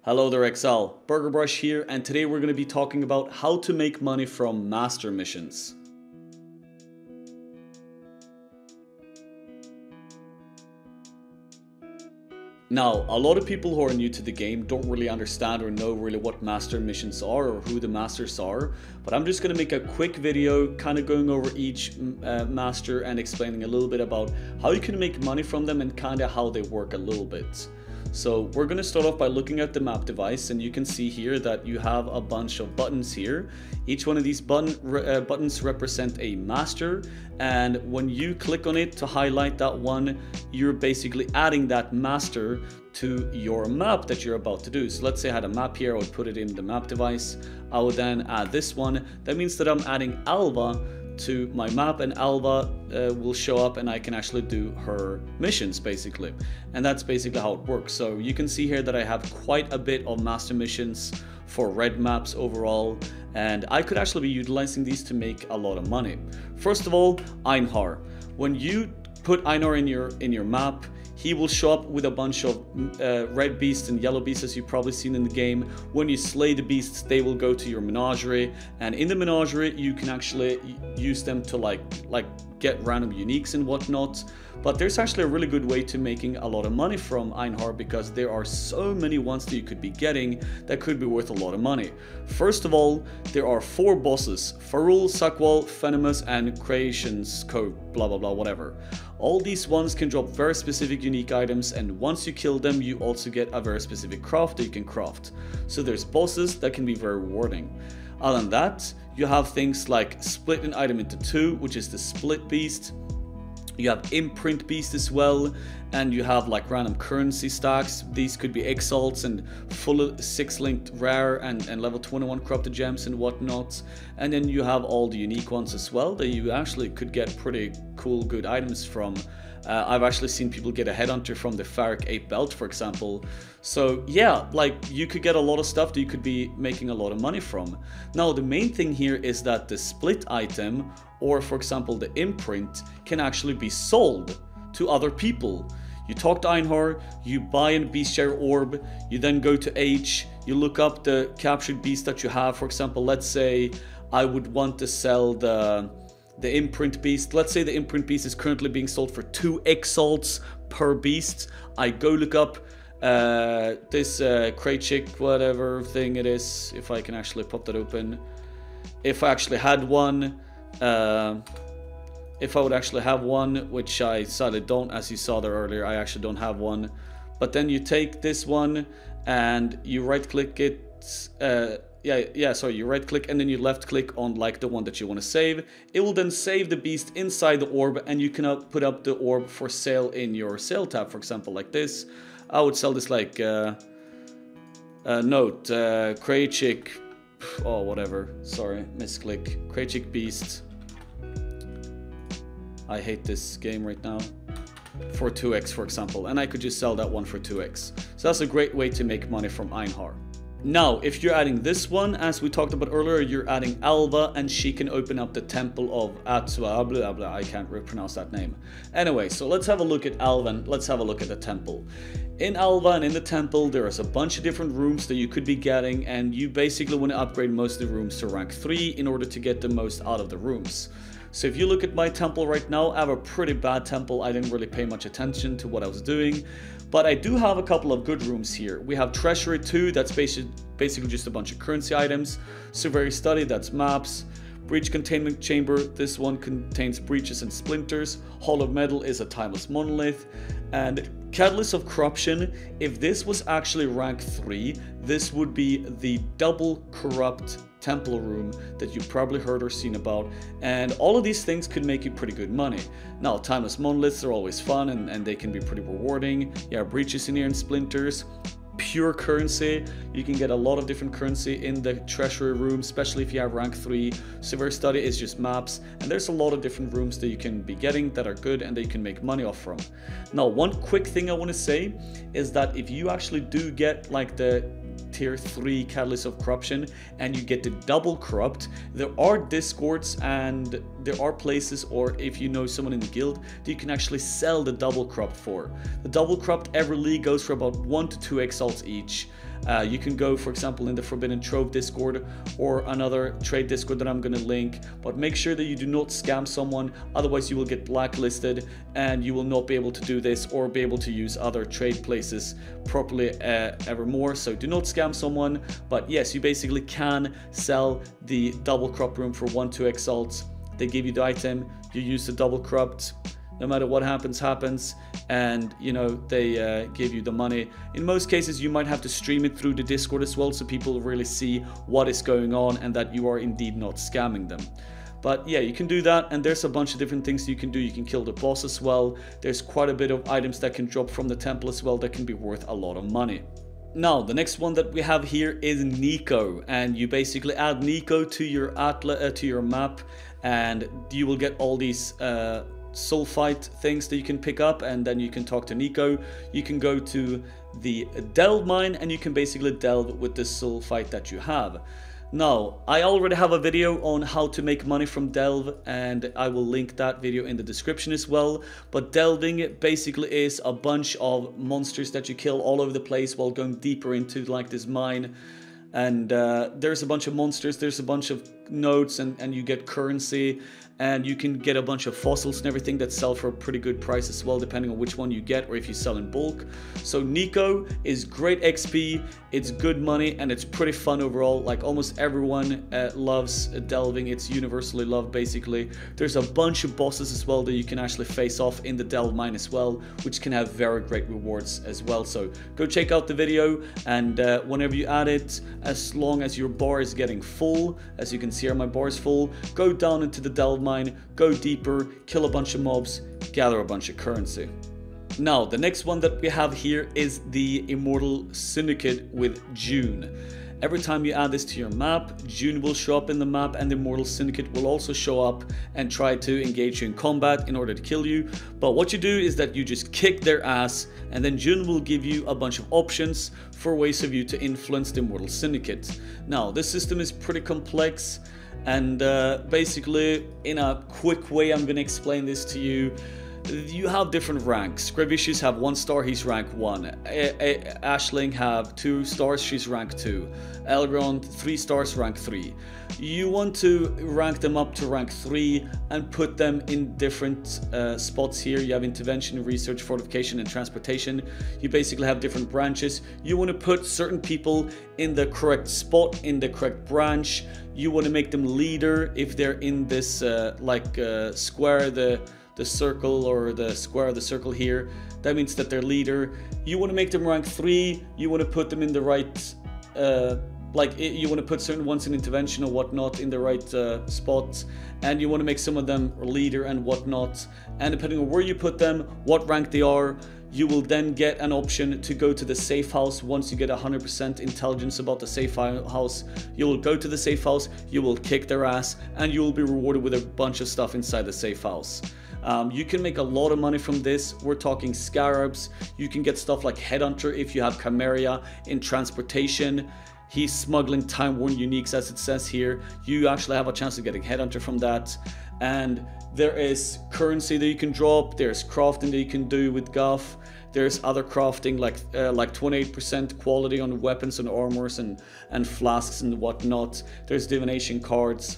Hello there Exile, Burger Brush here, and today we're going to be talking about how to make money from master missions. Now, a lot of people who are new to the game don't really understand or know really what master missions are or who the masters are, but I'm just going to make a quick video kind of going over each master and explaining a little bit about how you can make money from them and kind of how they work a little bit. So we're going to start off by looking at the map device, and you can see here that you have a bunch of buttons here. Each one of these buttons represent a master, and when you click on it to highlight that one, you're basically adding that master to your map that you're about to do. So let's say I had a map here, I would put it in the map device. I would then add this one. That means that I'm adding Alva to my map, and Alva will show up and I can actually do her missions basically, and that's basically how it works. So you can see here that I have quite a bit of master missions for red maps overall, and I could actually be utilizing these to make a lot of money. First of all, Einhar. When you put Einhar in your map, he will show up with a bunch of red beasts and yellow beasts, as you've probably seen in the game. When you slay the beasts, they will go to your menagerie, and in the menagerie you can actually use them to like get random uniques and whatnot. But there's actually a really good way to making a lot of money from Einhar, because there are so many ones that you could be getting that could be worth a lot of money. First of all, there are 4 bosses: Farul, Sakwal, Venomous, and Creations Code, blah blah blah, whatever. All these ones can drop very specific unique items, and once you kill them, you also get a very specific craft that you can craft. So there's bosses that can be very rewarding. Other than that, you have things like split an item into 2, which is the split beast. You have imprint beast as well, and you have like random currency stacks. These could be exalts and full 6-linked rare and level 21 corrupted gems and whatnot. And then you have all the unique ones as well that you actually could get pretty cool good items from. I've actually seen people get a headhunter from the Pharaoh 8 belt, for example. So yeah, like you could get a lot of stuff that you could be making a lot of money from. Now the main thing here is that the split item, or for example the imprint, can actually be sold to other people. You talk to Einhar, you buy a bestiary orb, you then go to H, you look up the captured beast that you have. For example, let's say I would want to sell the imprint beast. Let's say the imprint beast is currently being sold for 2 exalts per beast. I go look up this crate chick, whatever thing it is, if I can actually pop that open. If I actually had one, if I would actually have one, which I sadly don't, as you saw there earlier, I actually don't have one. But then you take this one and you right click it, you right click and then you left click on like the one that you want to save. It will then save the beast inside the orb, and you can put up the orb for sale in your sale tab. For example, like this, I would sell this like note, crate chick, oh whatever, sorry, misclick, crate chick beast. I hate this game right now. For 2x, for example, and I could just sell that one for 2x. So that's a great way to make money from Einhar. Now, if you're adding this one, as we talked about earlier, you're adding Alva, and she can open up the Temple of Atsua, blah blah, I can't pronounce that name. Anyway, so let's have a look at Alva, and let's have a look at the temple. In Alva and in the temple, there is a bunch of different rooms that you could be getting, and you basically want to upgrade most of the rooms to rank 3 in order to get the most out of the rooms. So if you look at my temple right now, I have a pretty bad temple. I didn't really pay much attention to what I was doing, but I do have a couple of good rooms here. We have Treasury 2, that's basically just a bunch of currency items. Surveyor Study, that's maps. Breach Containment Chamber, this one contains breaches and splinters. Hall of Metal is a timeless monolith. And Catalyst of Corruption, if this was actually rank 3, this would be the double corrupt temple room that you probably heard or seen about, and all of these things could make you pretty good money. Now, timeless monoliths are always fun, and they can be pretty rewarding. Yeah, breaches in here and splinters. Pure currency, you can get a lot of different currency in the treasury room, especially if you have rank 3. Surveyor Study is just maps, and there's a lot of different rooms that you can be getting that are good and that you can make money off from. Now, one quick thing I want to say is that if you actually do get like the tier 3 Catalyst of Corruption and you get the double corrupt, there are discords and there are places, or if you know someone in the guild, that you can actually sell the double corrupt for. The double corrupt every league goes for about 1 to 2 exalts each, You can go, for example, in the Forbidden Trove Discord or another trade Discord that I'm going to link, but make sure that you do not scam someone, otherwise you will get blacklisted and you will not be able to do this or be able to use other trade places properly ever more. So do not scam someone, but yes, you basically can sell the double crop room for 1-2 exalts. They give you the item, you use the double cropped, no matter what happens, and you know, they give you the money. In most cases you might have to stream it through the Discord as well, so people really see what is going on and that you are indeed not scamming them. But yeah, you can do that, and there's a bunch of different things you can do. You can kill the boss as well. There's quite a bit of items that can drop from the temple as well that can be worth a lot of money. Now, the next one that we have here is Niko, and you basically add Niko to your map, and you will get all these sulfite things that you can pick up, and then you can talk to Niko. You can go to the delve mine and you can basically delve with the sulfite that you have. Now, I already have a video on how to make money from delve, and I will link that video in the description as well. But delving basically is a bunch of monsters that you kill all over the place while going deeper into like this mine. And there's a bunch of monsters, there's a bunch of nodes, and you get currency, and you can get a bunch of fossils and everything that sell for a pretty good price as well, depending on which one you get or if you sell in bulk. So Niko is great XP, it's good money, and it's pretty fun overall. Like almost everyone loves delving, it's universally loved basically. There's a bunch of bosses as well that you can actually face off in the delve mine as well, which can have very great rewards as well. So go check out the video, and whenever you add it, as long as your bar is getting full, as you can see here my bar is full, go down into the delve mine, go deeper, kill a bunch of mobs, gather a bunch of currency. Now, the next one that we have here is the Immortal Syndicate with Jun. Every time you add this to your map, Jun will show up in the map, and the Immortal Syndicate will also show up and try to engage you in combat in order to kill you. But what you do is that you just kick their ass, and then Jun will give you a bunch of options for ways of you to influence the Immortal Syndicate. Now, this system is pretty complex, and basically in a quick way I'm going to explain this to you. You have different ranks. Gravicious have 1 star, he's rank 1. Ashling have 2 stars, she's rank 2. Elrond 3 stars, rank 3. You want to rank them up to rank 3 and put them in different spots here. You have intervention, research, fortification, and transportation. You basically have different branches. You want to put certain people in the correct spot, in the correct branch. You want to make them leader if they're in this square, the circle or the square of the circle here. That means that they're leader. You want to make them rank 3. You want to put them in the right you want to put certain ones in intervention or whatnot in the right spots, and you want to make some of them leader and whatnot. And depending on where you put them, what rank they are, you will then get an option to go to the safe house. Once you get 100% intelligence about the safe house, you will go to the safe house, you will kick their ass, and you will be rewarded with a bunch of stuff inside the safe house. You can make a lot of money from this. We're talking scarabs. You can get stuff like Headhunter if you have Chimeria. In transportation, he's smuggling time-worn uniques, as it says here. You actually have a chance of getting Headhunter from that. And there is currency that you can drop. There's crafting that you can do with Guff. There's other crafting like 28% quality on weapons and armors and flasks and whatnot. There's divination cards.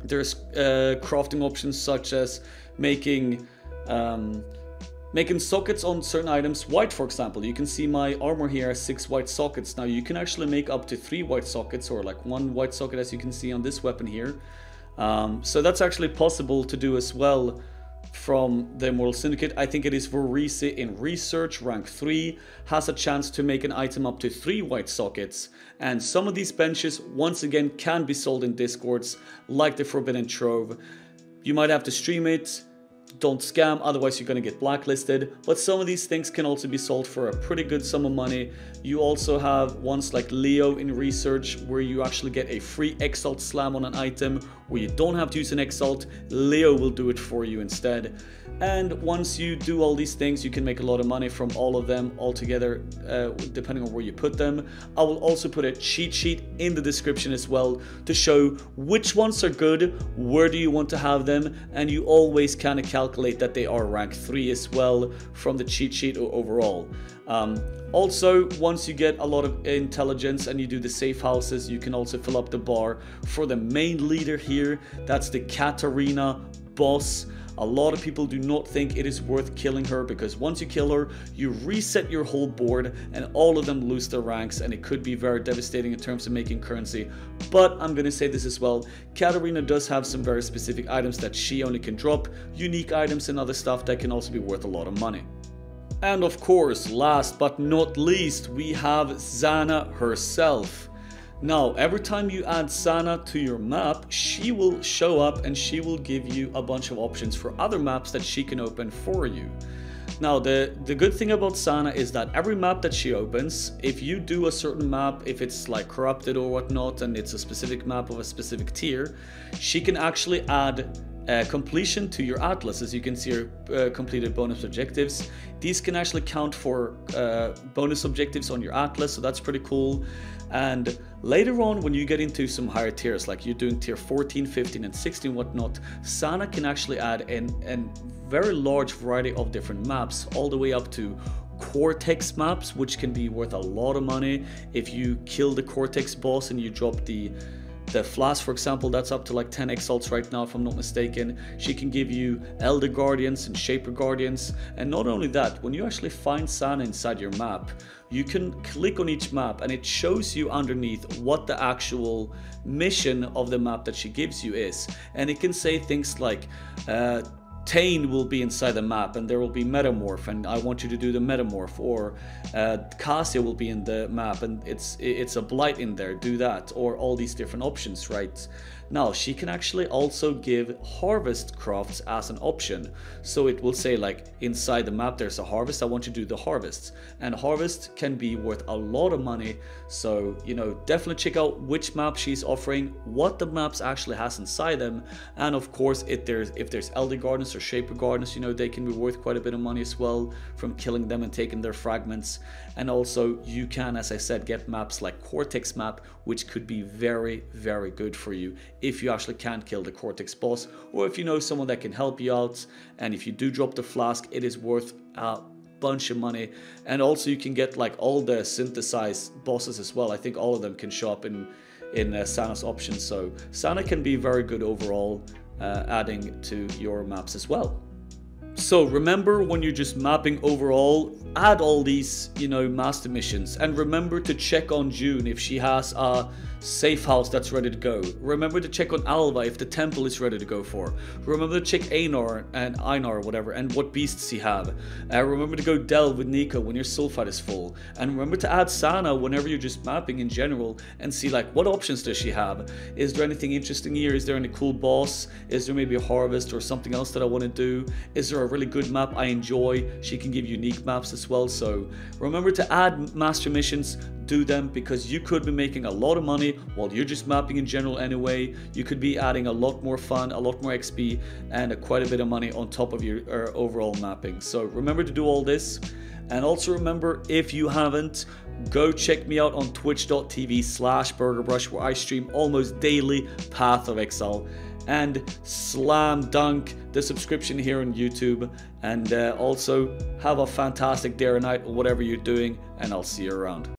There's crafting options such as making sockets on certain items white, for example. You can see my armor here has 6 white sockets. Now you can actually make up to 3 white sockets, or like 1 white socket, as you can see on this weapon here. So that's actually possible to do as well from the Immortal Syndicate. I think it is Vorisi in research, rank 3, has a chance to make an item up to 3 white sockets. And some of these benches, once again, can be sold in Discords, like the Forbidden Trove. You might have to stream it. Don't scam, otherwise you're going to get blacklisted. But some of these things can also be sold for a pretty good sum of money. You also have ones like Leo in research, where you actually get a free Exalt slam on an item where you don't have to use an Exalt. Leo will do it for you instead. And once you do all these things, you can make a lot of money from all of them altogether, depending on where you put them. I will also put a cheat sheet in the description as well to show which ones are good, where do you want to have them, and you always kind of calculate that they are rank 3 as well from the cheat sheet overall. Also, once you get a lot of intelligence and you do the safe houses, you can also fill up the bar for the main leader here. That's the Katarina boss. A lot of people do not think it is worth killing her, because once you kill her, you reset your whole board and all of them lose their ranks, and it could be very devastating in terms of making currency. But I'm going to say this as well, Katarina does have some very specific items that she only can drop, unique items and other stuff that can also be worth a lot of money. And of course, last but not least, we have Zana herself. Now, every time you add Zana to your map, she will show up and she will give you a bunch of options for other maps that she can open for you. Now, the good thing about Zana is that every map that she opens, if you do a certain map, if it's like corrupted or whatnot, and it's a specific map of a specific tier, she can actually add completion to your atlas. As you can see here, completed bonus objectives. These can actually count for bonus objectives on your atlas, so that's pretty cool. And later on, when you get into some higher tiers, like you're doing tier 14, 15 and 16 whatnot, Zana can actually add a very large variety of different maps, all the way up to Cortex maps, which can be worth a lot of money. If you kill the Cortex boss and you drop the flask, for example, that's up to like 10 exalts right now if I'm not mistaken. She can give you Elder Guardians and Shaper Guardians. And not only that, when you actually find Zana inside your map, you can click on each map and it shows you underneath what the actual mission of the map that she gives you is. And it can say things like Tane will be inside the map and there will be Metamorph and I want you to do the Metamorph, or Cassia will be in the map and it's a Blight in there, do that, or all these different options, right? Now, she can actually also give harvest crafts as an option. So it will say like inside the map there's a harvest, I want you to do the harvests. And harvest can be worth a lot of money. So, you know, definitely check out which map she's offering, what the maps actually has inside them. And of course, if there's Elder Guardians or Shaper Guardians, you know, they can be worth quite a bit of money as well from killing them and taking their fragments. And also you can, as I said, get maps like Cortex map, which could be very, very good for you if you actually can't kill the Cortex boss, or if you know someone that can help you out. And if you do drop the flask, it is worth a bunch of money. And also you can get like all the synthesized bosses as well. I think all of them can show up in Zana's options. So Zana can be very good overall, adding to your maps as well. So remember, when you're just mapping overall, add all these, you know, master missions, and remember to check on Jun if she has a safe house that's ready to go. Remember to check on Alva if the temple is ready to go for. Remember to check Einhar, whatever, and what beasts he have. Remember to go delve with Niko when your sulfite is full. And remember to add Zana whenever you're just mapping in general and see like what options does she have. Is there anything interesting here? Is there any cool boss? Is there maybe a harvest or something else that I want to do? Is there a really good map I enjoy? She can give unique maps as well. So remember to add master missions, do them, because you could be making a lot of money while you're just mapping in general anyway. You could be adding a lot more fun, a lot more XP, and quite a bit of money on top of your overall mapping. So remember to do all this. And also remember, if you haven't, go check me out on twitch.tv/burgerbrush, where I stream almost daily Path of Exile. And slam dunk the subscription here on YouTube. And also have a fantastic day or night or whatever you're doing, and I'll see you around.